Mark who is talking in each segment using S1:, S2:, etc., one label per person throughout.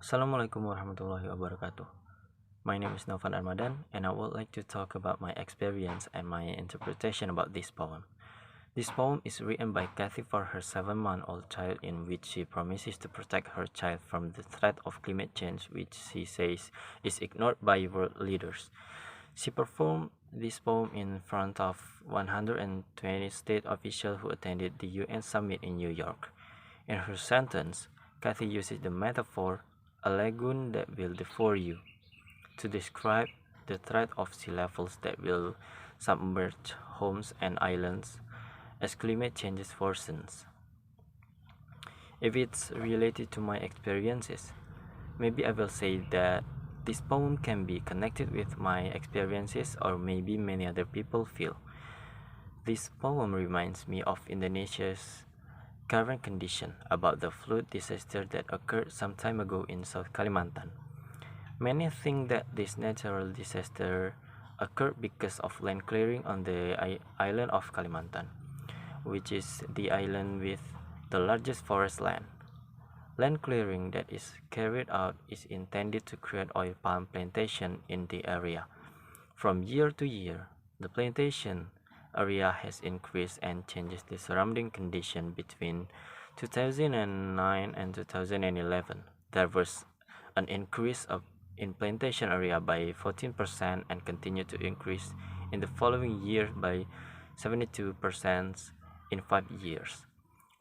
S1: Assalamualaikum warahmatullahi wabarakatuh. My name is Novan Armadan, and I would like to talk about my experience and my interpretation about this poem. This poem is written by Kathy for her 7-month-old child, in which she promises to protect her child from the threat of climate change, which she says is ignored by world leaders. She performed this poem in front of 120 state officials who attended the UN summit in New York. In her sentence, Kathy uses the metaphor "a lagoon that will devour you" to describe the threat of sea levels that will submerge homes and islands as climate change worsens. If it's related to my experiences, maybe I will say that this poem can be connected with my experiences, or maybe many other people feel. This poem reminds me of Indonesia's current condition about the flood disaster that occurred some time ago in South Kalimantan. Many think that this natural disaster occurred because of land clearing on the island of Kalimantan, which is the island with the largest forest land. Land clearing that is carried out is intended to create oil palm plantation in the area. From year to year, the plantation area has increased and changes the surrounding condition. Between 2009 and 2011. There was an increase in plantation area by 14% and continued to increase in the following year by 72% in 5 years.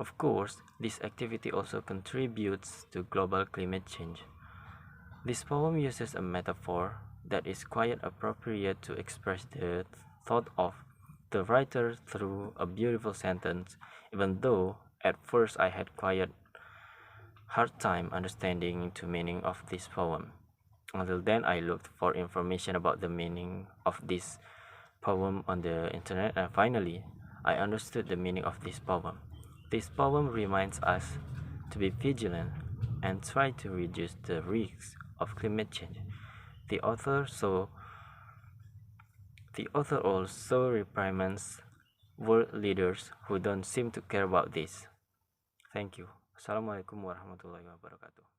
S1: Of course, this activity also contributes to global climate change. This poem uses a metaphor that is quite appropriate to express the thought of the writer through a beautiful sentence, even though at first I had quite hard time understanding the meaning of this poem. Until then, I looked for information about the meaning of this poem on the internet, and finally, I understood the meaning of this poem. This poem reminds us to be vigilant and try to reduce the risks of climate change. The author so the author also reprimands world leaders who don't seem to care about this. Thank you. Assalamualaikum warahmatullahi wabarakatuh.